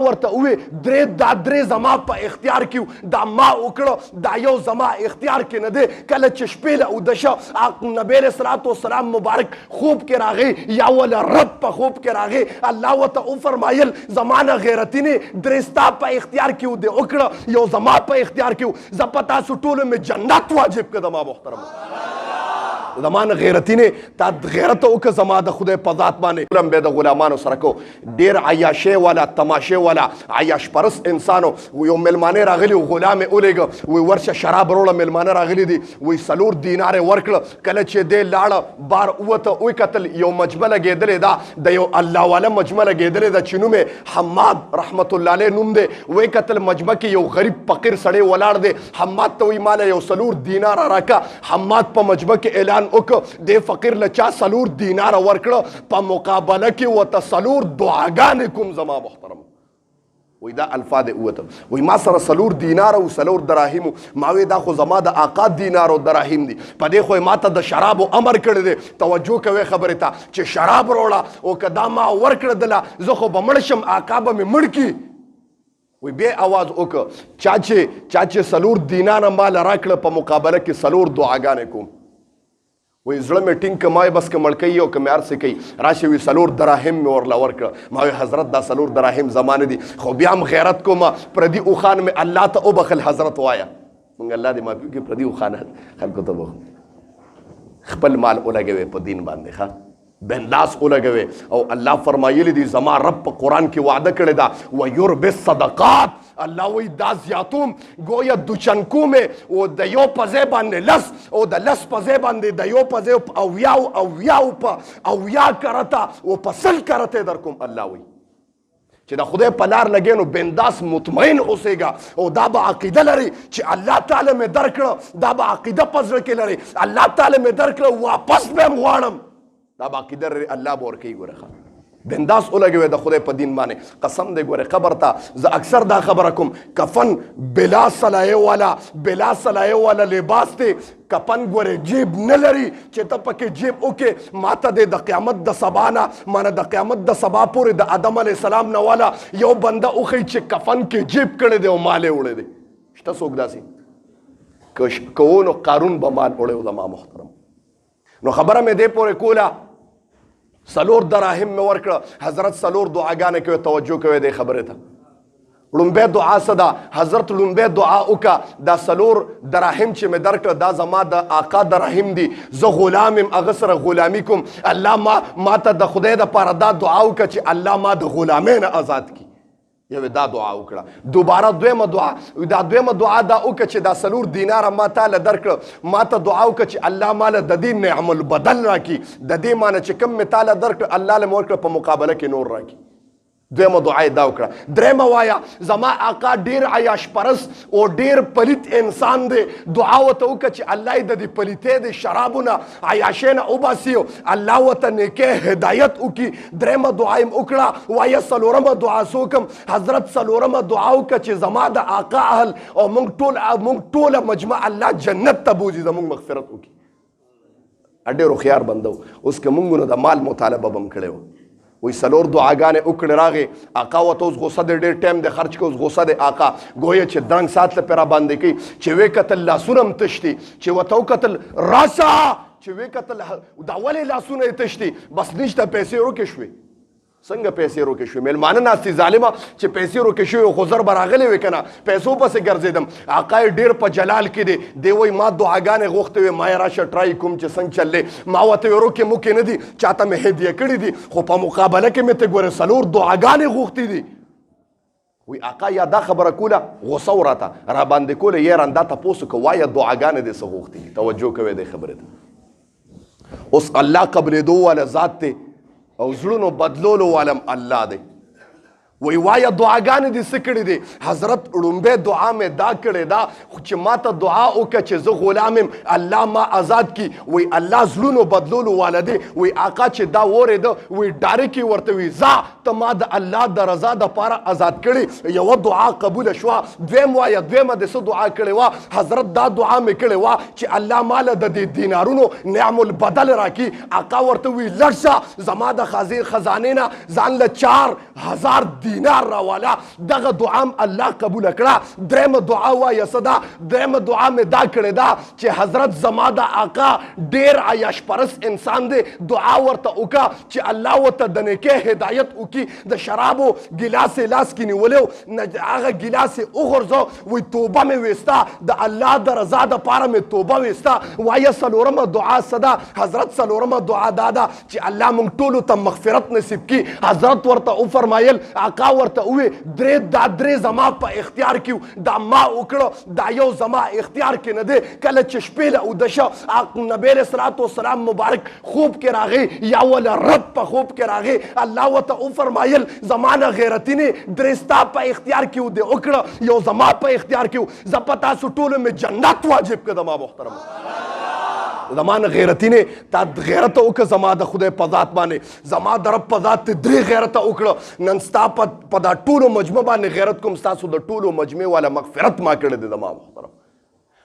ورته وې درې زما په اختیار کې دا ما وکړه دا یو زما اختیار کې نه دی کله چې شپې له اوده شه نبی علیه الصلاة والسلام مبارک خوب کې راغی یا ولا رب په خوب کې راغی الله ورته وفرمایل زما نه غیرتي نه درې ستا په اختیار کې و دې وکړه یو زما په اختیار کې و زه په تاسو ټولو مې جنت واجب کړه زما محترمه زمان غیرتی نه تا غیرت وکړه زما د خدای په ذات باندې علم به د غلامانو سره کو ډیر عیاشي والا تماشه والا عیاش پرست انسانو یو ملمانه راغلی غلام اولېګ وی ورشه شراب وروړه ملمانه راغلی دي وی سلور دینار ورکړه کله چې دې لاړه بار اوته وی قتل یو مجمع لګېدلې دا د یو الله والا مجمع لګېدلې دا چې نوم حماد رحمت الله علیه نوم دی وی قتل مجمع کې یو غریب فقیر سړی ولاړ دی حماد ته وی مال یو سلور دینار راکا حماد په مجمع کې اعلان د فقیر لچا سلور دینار ورکړه په مقابله کې وته سلور دعاګانې کوم زما محترم وی دا الفاظ اوته وی ما سره سلور دینار او سلور دراهم ما وی دا خو زما د آقا دینار او دراهم دي په دې خو ما ته د شراب امر کړی دی توجه کوي خبره ته چې شراب وروړه او کدا ما ورکړه دله زه خو به مړ شم آقا به مې مړ کی وی بیا आवाज وکړه چاچې سلور دینار مال راکړه په مقابله کې سلور دعاګانې کوم وی زړه مې ټینګ که ما یې بس که مړکوي او که مې هر څه کوي راشي وي سلور دراهم مې ورله ورکړه ما وی حضرت دا سلور دراهم زما نه دي خو بیا هم غیرت کومه پردي اوښان مې الله ته وبخل حضرت وایه مونږ الله دې معافي وکړي پردي اوښان خلکو ته بخو خپل مال ولګوي په دین باندې ښه بنداس ولګوي او الله فرمایلی دي زما رب په قرآن کې وعده کړې ده ویربي الصدقات الله وی دا زیاتوم گویا دوچنکو مې او د یو په ځای باندې لس او د لس په ځای باندې د یو په ځای اویاو په اویا کرته او په سل کرته در کوم الله وی چې د خدای په لار لګې نو بنداس مطمئن اوسېږه او دا به عقیده لري چې الله تعالی مې درکړه دا به عقیده په زړه کې لري الله تعالی مې درکړه واپس به هم غواړم دا به عقیده لري الله به ورکوي ګوره بنداس ولګوي د خدای په دین باندې قسم دی ګوره قبر ته زه اکثر دا خبره کوم کفن بلا صلایه والا لباس دی کفن ګوره جیب نه لري چې ته پکې جیب وکې ماته د قیامت د سبا نه مانه د قیامت د سبا پورې د آدم علیه السلام نه والا یو بنده وښیي چې کفن کې جیب کړی دی او مال یې وړی دی شته څوک داسې که و نو قارون به مال وړی و زما محترم نو خبره مې دې پورې کوله سلور دراهم مې ورکړه حضرت سلور دعاګانې کوي توجه کوي دې خبرې ته لومبی دعا څه ده حضرت لومبی دعا وکړه دا سلور دراهم چې مې درکړه دا زما د آقا دراهم دي زه غلام یم هغه سره غلامي کوم الله ما ته د خدای دپاره دا دعا وکړه چې الله ما د غلامۍ نه آزاد کړي یو دا دعا وکړه دوباره دویمه دعا دا دویمه دعا دا وکړه چې دا سلور دیناره ما تاله درکړه ما ته دعا وکړه چې الله ماله د دې نعم البدل راکړي د دې معنی چې کوم مې تاله درکړه الله له مې ورکړه په مقابله کې نور راکړي دویمه دعا یې دا وکړه درېیمه وایه زما آقا ډېر عیاش پرست او ډېر پلیت انسان دی دعا ورته وکړه چې الله یې د دې پلیتۍ د شرابو نه عیاشۍ نه وباسي الله ورته نیکۍ هدایت وکړي درېیمه دعا یې وکړه وایه څلورمه دعا څه وکړم حضرت څلورمه دعا وکړه چې زما د آقا اهل او موږ ټوله مجمع الله جنت ته بوځي زموږ مغفرت وکړي ډېر هوښیار بنده و اوس که موږ نو د مال مطالبه به هم کړی و وی سلور دعاګانې وکړې راغې آقا ورته اوس غوسه دی ډېر ټایم دی خرچ کوي اوس غوسه دی آقا گویا چې درنګ سات له پې راباندې کوي چې ویې کتل لاسونه هم تش دي چې ورته وکتل راسه چې ویې کتل دا ولې لاسونه یې تش دي بس نشته پیسې روکې شوې څنګه پیسې روکې شوې میلمانه ناستې ظالمه چې پیسې روکې شوې خو زر به راغلی وې که نه پیسو پسې ګرځېدم آقا یې ډېر په جلال کې دی دی وایي ما دعاګانې غوښتې وې ما یې راشه ټرای کوم چې څنګه چلې ما ورته ویې روکې موکې نه دي چاته مې هدیه کړي دي خو په مقابله کې مې ته ګورې سلور دعاګانې غوښتې دي وی آقا یا دا خبره کوله غوسه وراته راباندې کوله یې رندا تپوس وکړه وایه دعاګانې دې څه غوښتې دي توجه کوئ دې خبرې ته اوس الله قبلېدو والا ذات دی او زړونو بدلولو والم الله دی وی وایه دعاګانې دې څه کړي دي حضرت ړومبی دعا مې دا کړې ده خو چې ما ته دعا وکړه چې زه غلام یم الله ما آزاد کي وی الله زړونو بدلولو والا دی وی آقا چې دا اورېده وی ډارې کې ورته وي ځه ته ما د الله د رضا دپاره آزاد کړې یوه دعا قبوله شوه دویم وایه دویمه دې څه دعا کړې وه حضرت دا دعا مې کړې وه چې الله ماله د دې دینارونو نعم البدل راکړي آقا ورته وي لړ شه زما د خزانې نه ځان له 4000 دینار راوالا دغه دعا الله قبول کړه درېمه دعا وایه څه ده درېمه دعا مې دا کړې ده چې حضرت زما د آقا ډېر عیاش پرست انسان دی دعا ورته وکړه چې الله ورته د نیکۍ هدایت وکړي د شرابو ګیلاس یې لاس کې نیولی هغه ګیلاس یې وغورځو وایي توبه مې ویسته د الله د رضا دپاره مې توبه ویسته وایه څلورمه دعا څه ده حضرت څلورمه دعا دا ده چې الله موږ ټولو ته مغفرت نصیب کړي حضرت ورته وفرمایل آقا ورته ووی دا درې زما په اختیار کې دا ما وکړه دا یو زما اختیار کې نه دی کله چې شپې له اوده شه نبی علیه الصلاة والسلام مبارک خوب کې راغی یا وله رب په خوب کې راغی الله ورته وفرمایل زما نه غیرتي نه درې ستا په اختیار کې و دې وکړه یو زما په اختیار کې و زه په تاسو ټولو مې جنت واجب کړه زما محترمه زما نه غیرتي نه تا غیرت وکړه زما د خدای په ذات باندې زما د رب په ذات ته درې غیرته وکړه نن ستا په دا ټولو مجمع باندې غیرت کوم ستاسو د ټولو مجمع والا مغفرت ما کړی دی زما محترم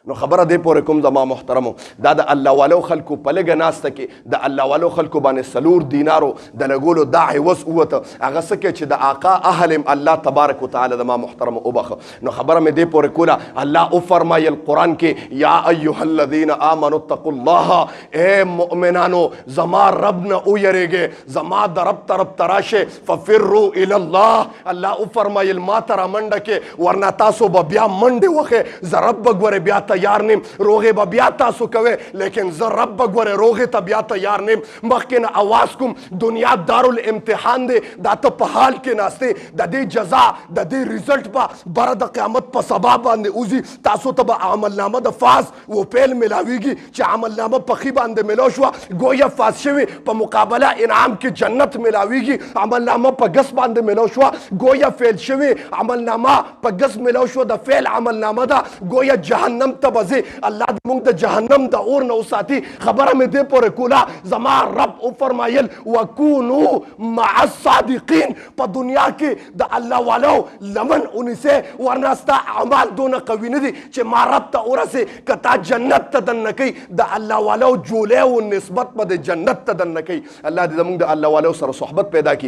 نو خبره دې پورې کوم زما محترمو دا د الله والو خلکو په لږه ناسته کې د الله والو خلکو باندې څلور دینارو د لګولو دا عوض ووته هغه څه کې چې د آقا اهل الله تبارک وتعالی زما محترمو وبخه نو خبره مې دې پورې کوله الله وفرمایل قرآن کې یا ایها الذین آمنوا اتقوا الله اے مؤمنانو زما رب نه ویریږئ زما د رب طرف ته راشئ ففروا الی الله الله وفرمایل ما ته رامنډه کې ورنه تاسو به بیا منډې وښئ زه رب به ګورې بیا تیار نیم روغې به بیا تاسو کوئ لیکن زه رب به ګورې روغې ته بیا تیار نیم مخکې نه اواز کوم دنیا دارالامتحان دی دا ته په حال کې ناستې د دې جزا د دې ریزلټ به بره د قیامت په سبا باندې وځي تاسو ته به عملنامه د فاز و پیل ملاویږي چې عملنامه پخې باندې ملو شوه ګویا فاز شوي په مقابله انعام کې جنت ملاویږي عملنامه په ګس باندې ملو شوه ګویا فیل شوي عملنامه په ګس ملو شوه د فیل عملنامه ده ګویا جهنم ته بځي الله دې موږ د جهنم د اور نه وساتي خبره مې دې پورې کوله زما رب وفرمایل وکونو مع الصادقین په دنیا کې د الله والو لمن ونیسئ ورنه ستا اعمال دونه قوي نه دي چې ما رب ته ورسې که تا جنت ته دننه کوي د الله والو جولی و نسبت به د جنت ته دننه کوي الله دې زموږ د الله والو سره صحبت پیدا کړي